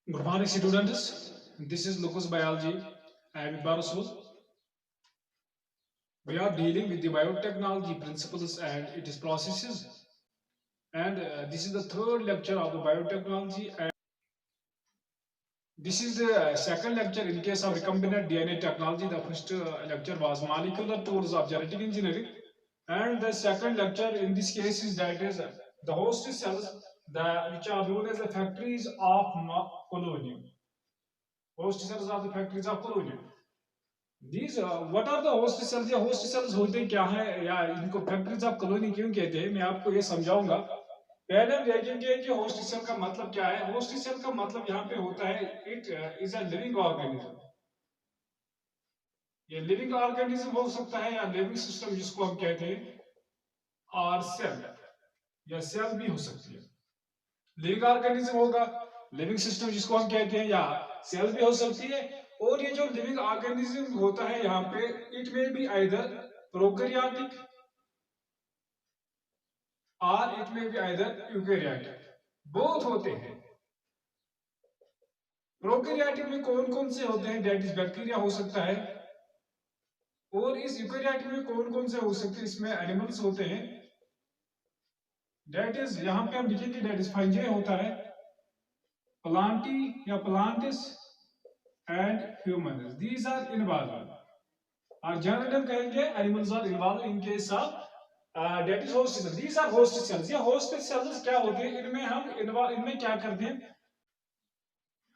Good morning, students. This is Lucas Biology. I am Barasul. We are dealing with the biotechnology principles and its processes. And this is the third lecture of the biotechnology. And this is the second lecture in case of recombinant DNA technology. The first lecture was molecular tools of genetic engineering. And the second lecture in this case is that is the host cells, which are known as the factories of colonium. Host cells are the factories of colonium. These what are the host cells या host cells होते क्या हैं या इनको factories of colony क्यों कहते हैं मैं आपको ये समझाऊंगा। पहले हम देखेंगे कि होस्ट सेल का मतलब क्या है। होस्ट सेल का मतलब यहाँ पे होता है it is a living organism. ये लिविंग ऑर्गेनिज्म हो सकता है या लिविंग सिस्टम जिसको हम कहते हैं, और सेल या सेल भी हो सकती है। लिविंग ऑर्गेनिज्म होगा, लिविंग सिस्टम जिसको हम कहते हैं, या सेल भी हो सकती है। और ये जो लिविंग ऑर्गेनिज्म होता है यहाँ पे, इट में बी आइदर प्रोकैरियोटिक और इट में बी आइदर यूकैरियोटिक, बोथ होते हैं। प्रोकैरियोटिक में कौन कौन से होते हैं? डेट इज बैक्टीरिया हो सकता है। और इस यूकैरियोटिक में कौन कौन से हो सकते हैं? इसमें एनिमल्स होते हैं। डेट इज यहाँ पे हम लिखेंगे डेट इज फंजाई होता है, प्लांटी या plants and humans, these are involve. और जनरली हम कहेंगे animals are involve in case of that is host cells. These are host cells. ये होस्ट सेल्स क्या होते हैं? इनमें हम इनमें क्या करते हैं?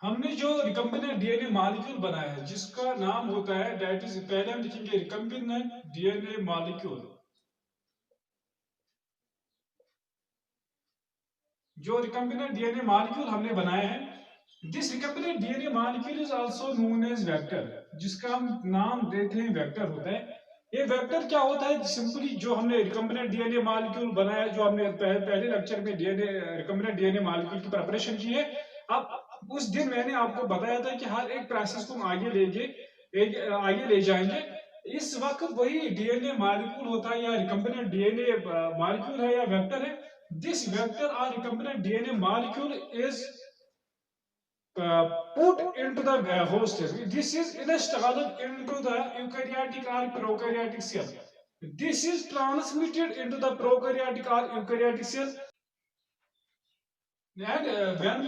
हमने जो रिकम्बिनेंट डीएनए मॉलिक्यूल बनाया है जिसका नाम होता है डेट इज, पहले हम लिखेंगे रिकम्बिनेंट डीएनए मॉलिक्यूल। जो रिकम्बिनेंट डीएनए मॉलिक्यूल हमने बनाया है, this recombinant DNA molecule is also known as vector, जिसका हम नाम देते हैं वेक्टर होता है। ये वेक्टर क्या होता है? सिंपली जो हमने रिकम्बिनेंट डीएनए मॉलिक्यूल बनाया, जो हमने पहले लेक्चर में डीएनए रिकम्बिनेंट डीएनए मॉलिक्यूल की प्रिपरेशन की है। अब उस दिन मैंने आपको बताया था कि हर एक प्रोसेस को हम आगे ले जाएंगे। इस वक्त वही डीएनए मॉलिक्यूल होता है या रिकम्बिनेंट डीएनए मॉलिक्यूल है या वेक्टर है। दिस वेक्टर और recombinant DNA molecule is put into the host cell. This is installed into the eukaryotic or prokaryotic cell. This is transmitted into the prokaryotic or eukaryotic cell. And when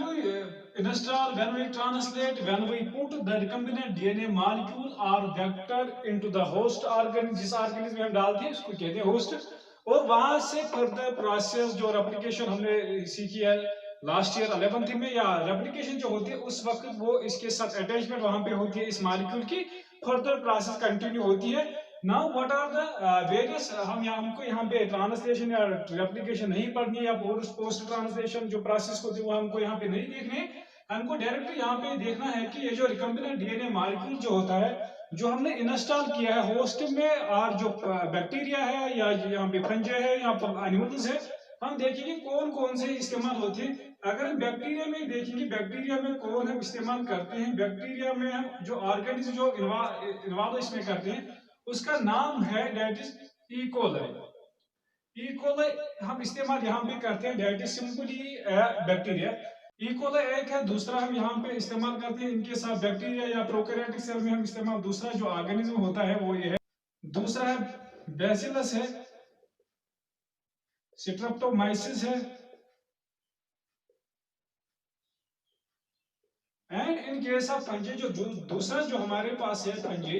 we translate, when we put the recombinant DNA molecule or vector into the host organism, जिस organism में हम डालते हैं उसको कहते हैं host। और वहां से फर्दर प्रोसेस जो रेप्लिकेशन हमने सीखी है लास्ट ईयर 11th में, या रेप्लिकेशन जो होती है उस वक्त वो इसके साथ अटैचमेंट वहां पे होती है इस मॉलिक्यूल की, फर्दर प्रोसेस कंटिन्यू होती है। Now what are the various, हमको यहाँ पे ट्रांसलेशन या रेप्लिकेशन नहीं पढ़नी है, या पोस्ट ट्रांसलेशन जो प्रोसेस होती है वो हमको यहाँ पे नहीं देखने हैं। हमको डायरेक्टली यहाँ पे देखना है कि ये जो रिकम्बिनेंट डीएनए मॉलिक्यूल जो होता है, जो हमने इंस्टॉल किया है होस्ट में, और जो बैक्टीरिया है या यहाँ पे फंजाई है या एनिमल्स है, हम देखेंगे कौन कौन से इस्तेमाल होते हैं। अगर हम बैक्टीरिया में देखेंगे, बैक्टीरिया में कौन हम इस्तेमाल करते हैं, बैक्टीरिया में हम जो ऑर्गेनिज्म जो इन्वॉल्व इसमें करते हैं उसका नाम है डेट इज इकोलाई। इकोलाई हम इस्तेमाल यहाँ पे करते हैं, that is simply bacteria. E coli एक है, दूसरा हम यहाँ पे इस्तेमाल करते हैं इनके साथ बैक्टीरिया या प्रोकैरियोटिक सेल में हम इस्तेमाल, दूसरा जो ऑर्गेनिज्म होता है वो ये है। दूसरा है बैसिलस है, स्ट्रेप्टोमाइसिस है, and in case of fungi जो दूसरा जो हमारे पास है फंजी,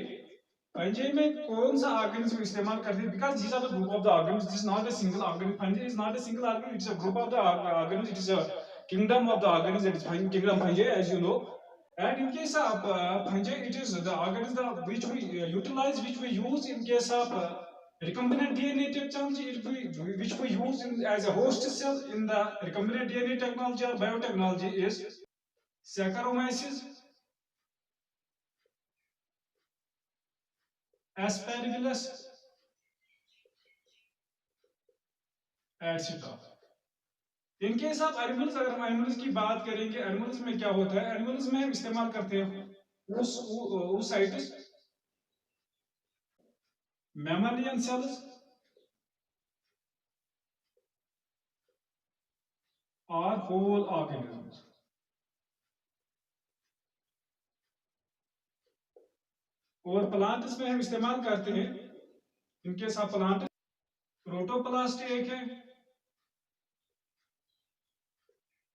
फंजी में कौन सा ऑर्गेनिज्म इस्तेमाल करते हैं? Because this are the group of the organism, this is not a single organism. Fungi is not a single organism, it is a group of the organism, it is a kingdom of the organisms, it is kingdom fungi as you know. And in case of fungi, it is the organism which we utilize, which we use in case of recombinant DNA technology, which we use as a host cell in the recombinant DNA technology or biotechnology is Saccharomyces, Aspergillus, etc. In case of animals, अगर हम animals की बात करेंगे, animals में क्या होता है? Animals में हम इस्तेमाल करते हैं oocytes, mammalian cells और whole organisms। और प्लांट्स में हम इस्तेमाल करते हैं, इनके साथ प्लांट प्रोटोप्लास्ट एक है,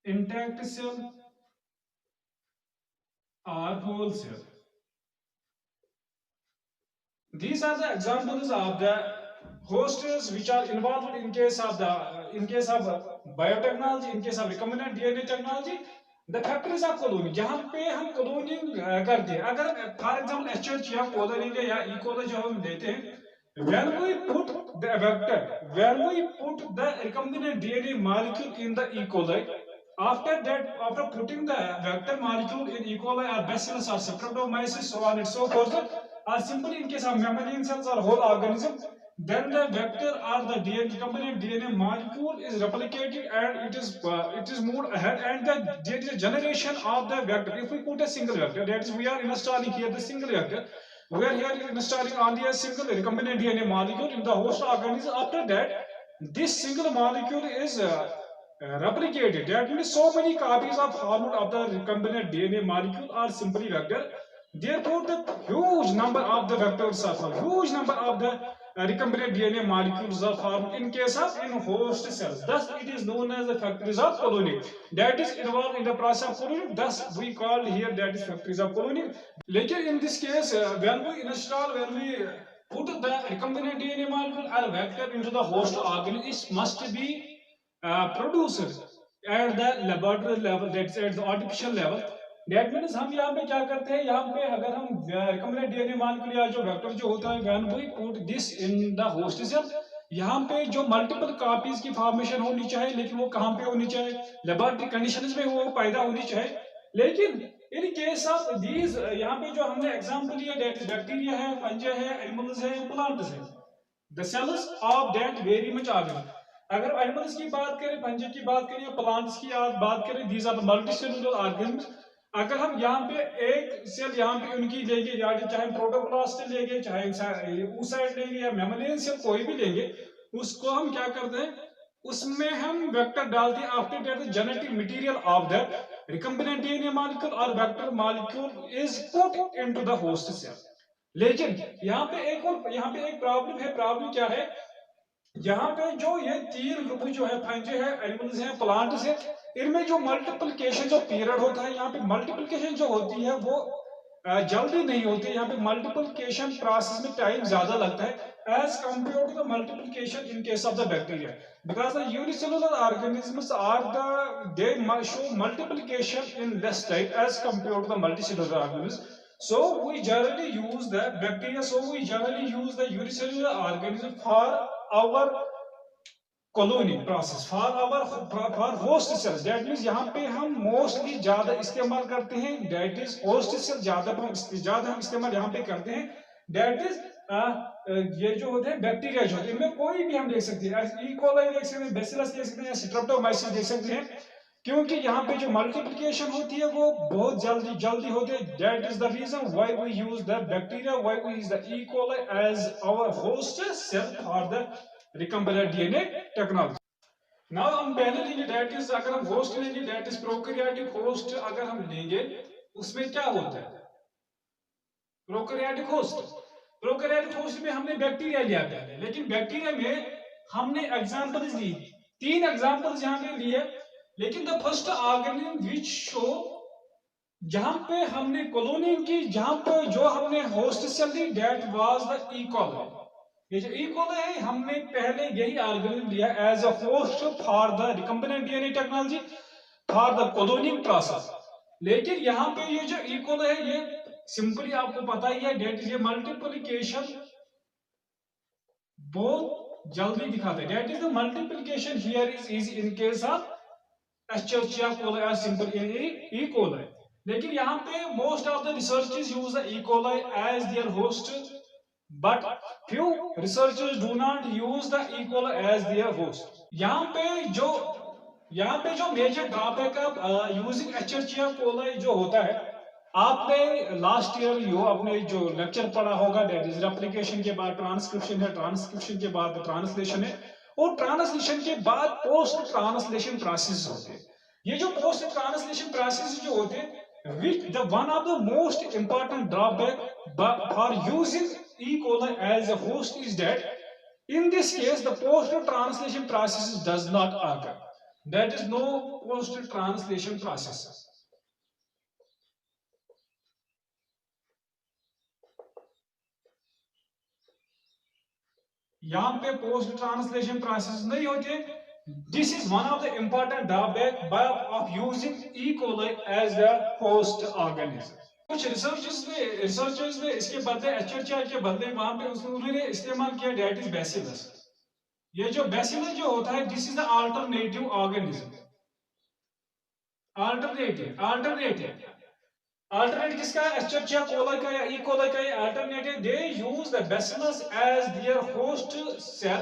इंटैक्ट सेल और whole cell. These are the examples of the hosts which are involved in case of biotechnology, in case of recombinant DNA technology. The factories of cloning, जहाँ पे हम cloning करते हैं, अगर for example HH या colonia या E. coli जो हम लेते हैं, when we put the vector, when we put the recombinant DNA molecule in the E. coli, after that, after putting the vector molecule in E. coli or bacillus or streptomyces, so on and so forth, or simply in case of mammalian cells or whole organism, then the vector or the DNA, recombinant DNA molecule is replicated and it is moved ahead, and there is a generation of the vector. If we put a single vector, that is we are installing here the single vector, we are here installing only a single recombinant DNA molecule in the host organism. After that, this single molecule is replicated. That means so many copies are formed of the recombinant DNA molecule are simply vector. Therefore, the huge number of the vectors are formed, huge number of the recombinant DNA molecules are formed in case of in host cells. Thus, it is known as the factories of cloning. That is involved in the process of cloning. Thus, we call here that is factories of cloning. Later, in this case, when we put the recombinant DNA molecule or vector into the host organism, it must be produced at the laboratory level, that's at the artificial level. That means हम यहाँ पे क्या करते हैं, यहाँ पे अगर हम recombinant DNA molecule या जो vector जो होता है, when we put this in the host cell, यहाँ पे जो मल्टीपल कॉपीज की फॉर्मेशन होनी चाहिए, लेकिन वो कहाँ पे होनी चाहिए, लेबोरेटरी कंडीशंस में वो पैदा होनी चाहिए. लेकिन इन केस ऑफ दीज, यहाँ पे जो हमने एग्जांपल लिया, दैट इज बैक्टीरिया है, फंजी है, एनिमल्स है, प्लांट्स है. The cells of that very much organic. अगर एनिमल्स की बात करें, फंजी की बात करें, प्लांट्स की बात करें, दीज आर मल्टीसेलुलर ऑर्गेनिज्म्स. अगर हम यहाँ पे एक सेल यहाँ पे उनकी लेंगे, चाहे प्रोटोप्लास्ट लेंगे, चाहे oocyte लेंगे या मैमलियन सेल कोई भी लेंगे, उसको हम क्या करते हैं, उसमें हम वेक्टर डालते हैं. After that the genetic material of the recombinant DNA molecule or vector molecule is put into the host cell. लेकिन यहाँ पे एक प्रॉब्लम है. प्रॉब्लम क्या है, यहाँ पे जो ये तीन ग्रुप जो है, फंजी है, एनिमल्स है, प्लांट्स है, इनमें जो मल्टीप्लिकेशन जो पीरियड होता है, यहाँ पे मल्टीप्लिकेशन जो होती है वो जल्दी नहीं होती है. यहाँ पे मल्टीप्लिकेशन प्रोसेस में टाइम ज्यादा लगता है as compare to the multiplication in case of the bacteria, because the unicellular organisms are they show multiplication in less time as compare to the multicellular organism. So we generally use the bacteria, so we generally use the unicellular organism for our cloning process, for host cells. That means यहाँ पे हम mostly ज्यादा इस्तेमाल करते हैं, that is host cell ज्यादा हम इस्तेमाल यहाँ पे करते हैं. that is ये जो होते हैं बैक्टीरिया जो होते हैं, इनमें कोई भी हम देख सकते हैं, ई कोलाई देख सकते हैं, बैसिलस देख सकते हैं, स्ट्रेप्टोमाइसिस देख सकते हैं, क्योंकि यहाँ पे जो मल्टीप्लिकेशन होती है वो बहुत जल्दी होती है. That is the reason why we use the bacteria, why we use the E coli as our host cell for the recombinant DNA technology. Now हम पहले लेंगे, दैट इज अगर हम होस्ट लेंगे, दैट इज प्रोकैरियोटिक होस्ट. अगर हम लेंगे उसमें क्या होता है, प्रोकैरियोटिक होस्ट में हमने बैक्टीरिया लिया पहले, लेकिन बैक्टीरिया में हमने एग्जांपल्स ली, 3 एग्जांपल्स यहाँ पे लिए. लेकिन the first organism which show, जहां पे हमने क्लोनिंग की, जहां पे जो हमने होस्ट सेल ली, that was the E coli. ये जो ई कोलाई है, हमने पहले यही ऑर्गेनिज्म लिया as a host for the recombinant DNA technology for the cloning process. लेकिन यहाँ पे ये जो ई कोलाई है, ये सिंपली आपको पता ही है, दैट इज ये मल्टीप्लिकेशन बहुत जल्दी दिखाता है. That is the multiplication here is easy in case of Escherichia coli as simple E. coli. लेकिन यहाँ पे most of the researchers use the E. coli as their host, but few researchers do not use the E. coli as their host. यहाँ पे जो major drawback of using Escherichia coli जो होता है, आपने लास्ट ईयर आपने जो lecture पढ़ा होगा, दैट इज रेप्लिकेशन के बाद ट्रांसक्रिप्शन है, ट्रांसक्रिप्शन के बाद ट्रांसलेशन है, और ट्रांसलेशन के बाद पोस्ट ट्रांसलेशन प्रोसेस होते हैं. ये जो पोस्ट ट्रांसलेशन प्रोसेस जो होते हैं, which the one of the most important drawback for using E. coli as a host is that in this case the post-translation process does not occur. There is no post-translation process. यहाँ पे post translation process नहीं होते. This is one of the important drawback of using E. coli as the host organism. कुछ researchers ने इसके बदले एचएचआई के बदले वहां पे उन्होंने इस्तेमाल किया डेट इज बैसिलस. ये जो बैसिलस जो होता है this is the alternative organism. Alternative किसका? एचएचआई कोलाई का या ई कोलाई का. Alternative they use the bacillus as their host cell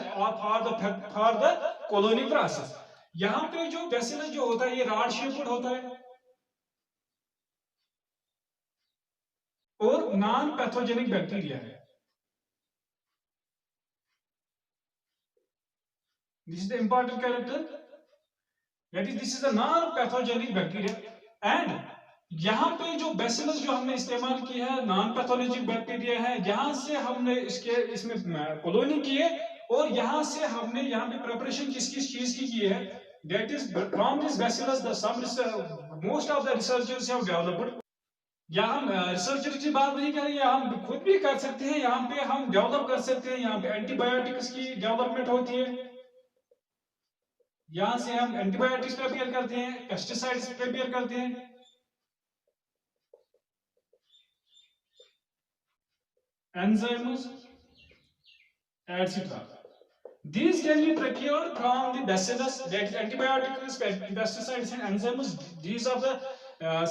for the colony process. यहाँ पे जो बैसिलस जो होता है ये रॉड शेप्ड होता है और नॉन पैथोजेनिक बैक्टीरिया है. This is the important character, that is this is the non pathogenic bacteria. And यहाँ पे जो बैसिलस जो हमने इस्तेमाल किया है नॉन पैथोजेनिक बैक्टीरिया है. यहाँ से हमने इसमें कॉलोनी की है और यहाँ से हमने यहाँ पे प्रिपरेशन किस किस चीज की है. That is from this bacillus the some most of the researchers have developed. यहाँ हम रिसर्चर की बात नहीं करेंगे, हम खुद भी कर सकते हैं. यहाँ पे हम डेवलप कर सकते हैं. यहाँ पे एंटीबायोटिक्स की डेवलपमेंट होती है. यहाँ से हम एंटीबायोटिक्स प्रिपेयर करते हैं, पेस्टिसाइड्स प्रिपेयर करते हैं. Enzymes, etc. These can be procured from the bacillus, that is antibiotics, pesticides and enzymes. These are the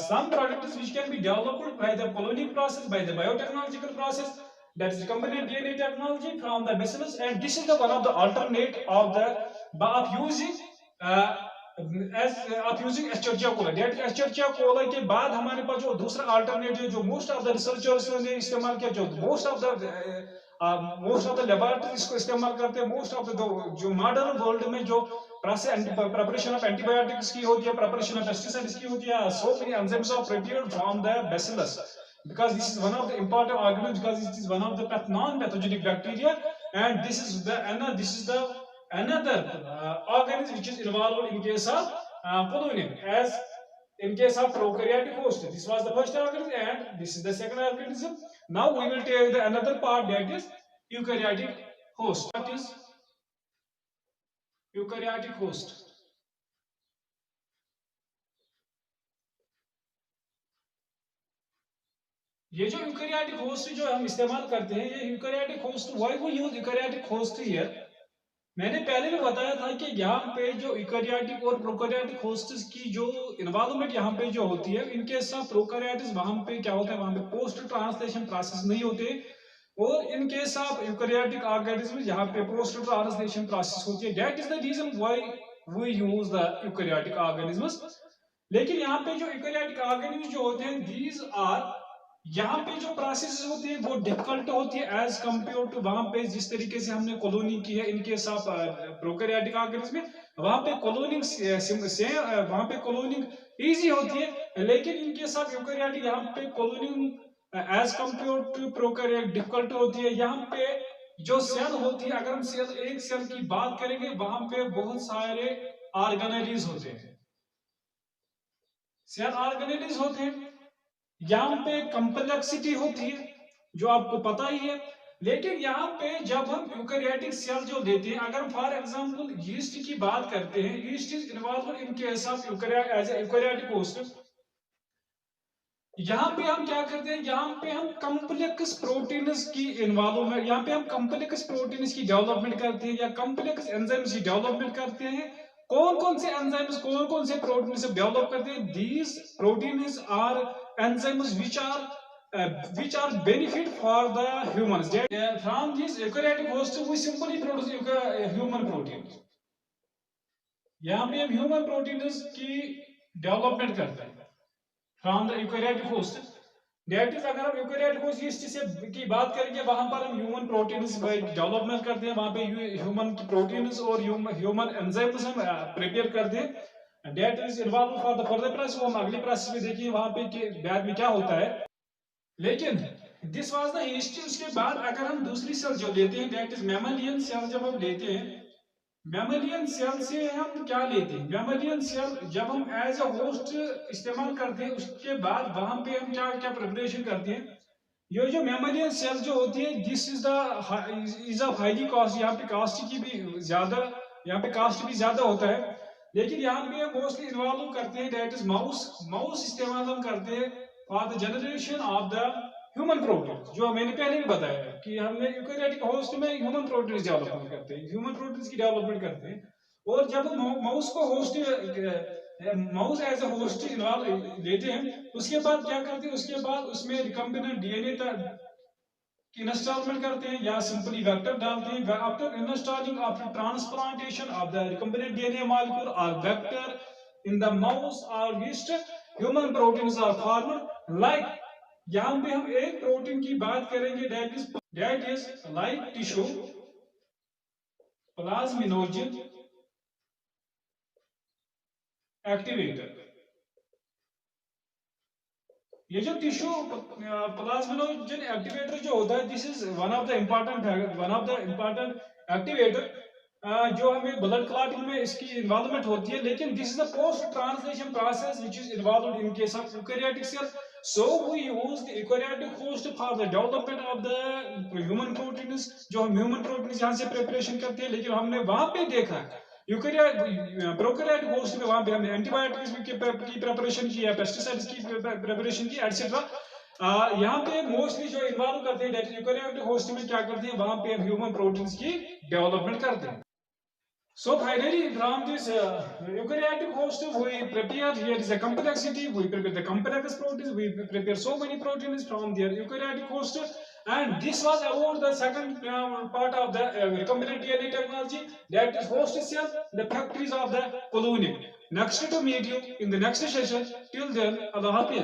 some products which can be developed by the colonic process, by the biotechnological process, that is recombinant DNA technology from the bacillus. And this is the one of the alternate of using using Escherichia coli. That Escherichia coli के बाद हमारे पास जो दूसरा alternative जो most of the researchers ने इस्तेमाल किया, जो मोस्ट ऑफ द लेबोरेटरीज इसको इस्तेमाल करते हैं. मोस्ट ऑफ द जो मॉडर्न वर्ल्ड में जो प्रिपरेशन ऑफ एंटीबायोटिक्स की होती है, प्रिपरेशन ऑफ पेस्टिसाइड्स की होती है, so many enzymes are prepared from the bacillus because this is one of the important organisms, because it is one of the non-pathogenic bacteria, and this is the another organism which is involved in case of cloning, as in case of prokaryotic host. This was the first organism and this is the second organism. Now we will take the another part, that is eukaryotic host. What is eukaryotic host? ये जो eukaryotic host जो हम इस्तेमाल करते हैं, ये eukaryotic host, why we use eukaryotic host here. मैंने पहले भी बताया था कि यहाँ पे जो यूकैरियोटिक और प्रोकैरियोटिक होस्ट्स की जो इन्वॉल्वमेंट यहाँ पे जो होती है, इनके साथ प्रोकैरियोटिक्स वहां पे क्या होता है, वहां पे पोस्ट ट्रांसलेशन प्रोसेस नहीं होते, और इनके साथ यूकैरियोटिक ऑर्गेनिज्म यहाँ पे पोस्ट ट्रांसलेशन प्रोसेस होती है. That is the reason why we use the eukaryotic organisms. लेकिन यहाँ पे जो यूकैरियोटिक ऑर्गेनिज्म जो होते हैं, दीज आर, यहाँ पे जो प्रोसेस होती है वो डिफिकल्ट होती है एज कंपेयर टू वहां पे जिस तरीके से हमने कॉलोनी की है इनके साथ प्रोकैरियोटिक ऑर्गेनिज्म में. वहां पे कॉलोनिंग वहां पे कॉलोनिंग इजी होती है, लेकिन इनके साथ यूकैरियोटिक यहाँ पे cloning as compare to prokaryotic difficult होती है. यहाँ पे जो सेल होती है, अगर हम एक सेल की बात करेंगे, वहां पे बहुत सारे ऑर्गेनेलीज होते हैं, सेल ऑर्गेनेलीज होते हैं. यहाँ पे कॉम्प्लेक्सिटी होती है जो आपको पता ही है. लेकिन यहाँ पे जब हम यूकैरियोटिक सेल जो देते हैं, अगर फॉर एग्जांपल यीस्ट की बात करते हैं, yeast is involve in case of eukaryotic host. यहाँ पे हम क्या करते हैं, यहाँ पे हम कॉम्प्लेक्स प्रोटीन्स की इन्वॉल्वमेंट, यहाँ पे हम कॉम्प्लेक्स प्रोटीन्स की डेवलपमेंट करते हैं या कॉम्प्लेक्स एंजाइम्स की डेवलपमेंट करते हैं. कौन कौन से एंजाइम्स, कौन कौन से प्रोटीन से डेवलप करते हैं? These proteins are enzymes which are benefit for the humans. From this eukaryotic host we simply produce human proteins. यहाँ पे हम human proteins की development करते हैं from the eukaryotic host. That is, अगर हम eukaryotic host yeast से की बात करेंगे, वहां पर हम human proteins डेवलपमेंट करते हैं, वहां पे human proteins और human enzymes हम prepare करते हैं. That is involve for the further process, वो हम अगली प्रोसेस में देखिए वहां पे कि बाद में क्या होता है। लेकिन दिस वाज द हिस्ट्री। उसके बाद अगर हम दूसरी सेल जो लेते हैं दैट इज मैमलियन सेल, जब हम लेते हैं मैमलियन सेल से हम क्या लेते हैं, मैमलियन सेल जब हम एज अ होस्ट इस्तेमाल करते हैं उसके बाद वहां पे हम क्या क्या प्रिपरेशन करते हैं। ये जो मैमलियन सेल जो होती है this is the is of highly cost, यहाँ पे कास्ट की भी ज्यादा, यहाँ पे कास्ट भी ज्यादा होता है। लेकिन यहाँ पे हम मोस्टली इन्वॉल्व करते हैं दैट इज माउस। माउस इस्तेमाल हम करते हैं for the generation of the human protein, जो मैंने पहले भी बताया है कि हमने यूकेरियोटिक होस्ट में ह्यूमन प्रोटीन डेवलपमेंट करते हैं, ह्यूमन प्रोटीन की डेवलपमेंट करते हैं। और जब माउस को host mouse as a host involve लेते हैं उसके बाद क्या करते हैं, उसके बाद उसमें रिकम्बिनेंट डीएनए इंस्टॉलमेंट करते हैं या सिंपली वेक्टर डालते हैं। After installing after transplantation of the recombinant DNA molecule और वेक्टर इन द माउस और yeast human proteins are formed like. यहाँ पे हम एक प्रोटीन की बात करेंगे that is like tissue plasminogen activator. ये जो टिश्यू प्लाज्मिनोजन एक्टिवेटर जो होता है this is one of the important activator जो हमें ब्लड क्लॉटिंग में इसकी इन्वॉल्वमेंट होती है। लेकिन this is the post translation process which is involved in case of eukaryotic cell. So we use the eukaryotic host for the development of the human proteins, जो हम human proteins यहाँ से preparation करते हैं। लेकिन हमने वहां पे देखा प्रोकैरियोटिक होस्ट में वहां पे हमने एंटीबायोटिक्स की प्रिपरेशन की है, पेस्टिसाइड्स की प्रिपरेशन की एटसेट्रा। यहाँ पे मोस्टली जो इन्वॉल्व करते हैं यूकेरियोटिक होस्ट में क्या करते हैं, वहां पे हम ह्यूमन प्रोटीन्स की डेवलपमेंट करते हैं। So finally, from this eukaryotic host, we prepare, here is a complexity, we prepare the complex proteins, we prepare so many proteins from their eukaryotic host. And this was about the second part of the recombinant DNA technology, that is host cell, the factories of the colony. Next to meet you in the next session. Till then, Allah Hafiz.